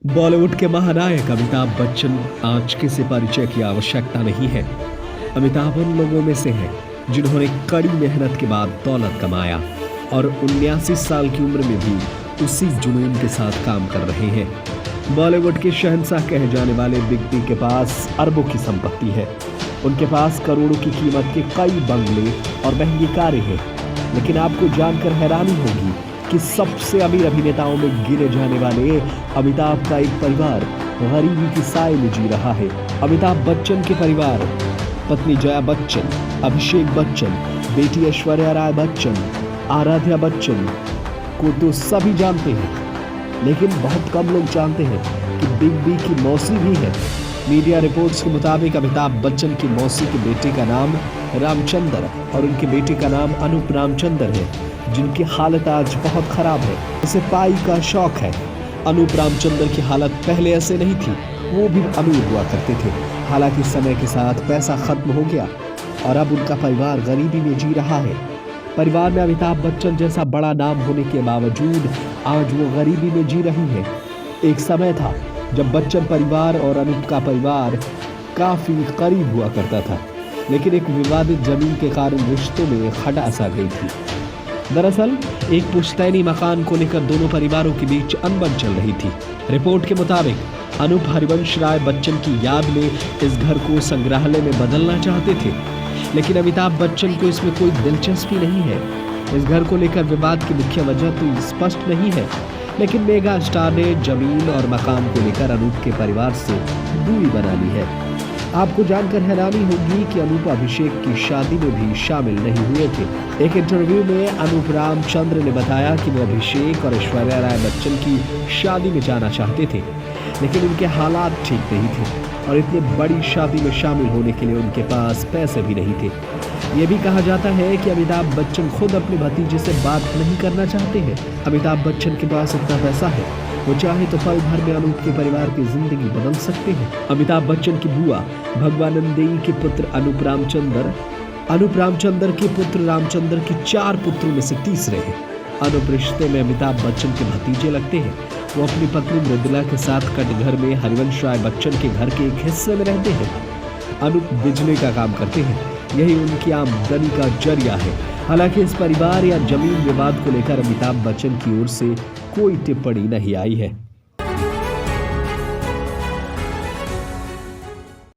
बॉलीवुड के महानायक अमिताभ बच्चन आज किसी परिचय की आवश्यकता नहीं है। अमिताभ उन लोगों में से हैं जिन्होंने कड़ी मेहनत के बाद दौलत कमाया और 79 साल की उम्र में भी उसी जुनून के साथ काम कर रहे हैं। बॉलीवुड के शहंशाह कहे जाने वाले बिग बी के पास अरबों की संपत्ति है। उनके पास करोड़ों की कीमत के कई बंगले और महंगी कारें हैं। लेकिन आपको जानकर हैरानी होगी कि सबसे अमीर अभिनेताओं में गिने जाने वाले अमिताभ का एक परिवार गरीबी की साए में जी रहा है। अमिताभ बच्चन के परिवार पत्नी जया बच्चन, अभिषेक बच्चन, बेटी ऐश्वर्या राय बच्चन, आराध्या बच्चन को तो सभी जानते हैं, लेकिन बहुत कम लोग जानते हैं कि बिग बी की मौसी भी है। मीडिया रिपोर्ट्स के मुताबिक अमिताभ बच्चन की मौसी के बेटे का नाम रामचंद्र और उनके बेटे का नाम अनूप रामचंद्र है, जिनकी हालत आज बहुत खराब है। उसे पाई का शौक है। अनूप रामचंद्र की हालत पहले ऐसे नहीं थी, वो भी अमीर हुआ करते थे। हालांकि समय के साथ पैसा खत्म हो गया और अब उनका परिवार गरीबी में जी रहा है। परिवार में अमिताभ बच्चन जैसा बड़ा नाम होने के बावजूद आज वो गरीबी में जी रही है। एक समय था जब बच्चन परिवार और अनूप का परिवार काफी करीब हुआ करता था, लेकिन एक विवादित जमीन के कारण रिश्तों में खटास आ गई थी। दरअसल एक पुश्तैनी मकान को लेकर दोनों परिवारों के बीच अनबन चल रही थी। रिपोर्ट के मुताबिक अनूप हरिवंश राय बच्चन की याद में इस घर को संग्रहालय में बदलना चाहते थे, लेकिन अमिताभ बच्चन को इसमें कोई दिलचस्पी नहीं है। इस घर को लेकर विवाद की मुख्य वजह तो स्पष्ट नहीं है, लेकिन मेगा स्टार ने जमीन और मकान को लेकर अनूप के परिवार से दूरी बना ली है। आपको जानकर हैरानी होगी कि अनूप अभिषेक की शादी में भी शामिल नहीं हुए थे। एक इंटरव्यू में अनूप रामचंद्र ने बताया कि वो अभिषेक और ऐश्वर्या राय बच्चन की शादी में जाना चाहते थे, लेकिन उनके हालात ठीक नहीं थे और इतनी बड़ी शादी में शामिल होने के लिए उनके पास पैसे भी नहीं थे। ये भी कहा जाता है कि अमिताभ बच्चन खुद अपने भतीजे से बात नहीं करना चाहते हैं। अमिताभ बच्चन के पास इतना पैसा है, वो चाहे तो पल भर में अनूप के परिवार की जिंदगी बदल सकते हैं। अमिताभ बच्चन की बुआ भगवानंदेई के पुत्र अनूप रामचंद्र के पुत्र रामचंद्र के 4 पुत्रों में से तीसरे हैं। अनूप रिश्ते में अमिताभ बच्चन के भतीजे लगते हैं। वो अपनी पत्नी मृदुला के साथ कटघर में हरिवंश राय बच्चन के घर के एक हिस्से में रहते हैं। अनूप बिजली का काम करते हैं, यही उनकी आमदनी का जरिया है। हालांकि इस परिवार या जमीन विवाद को लेकर अमिताभ बच्चन की ओर से कोई टिप्पणी नहीं आई है।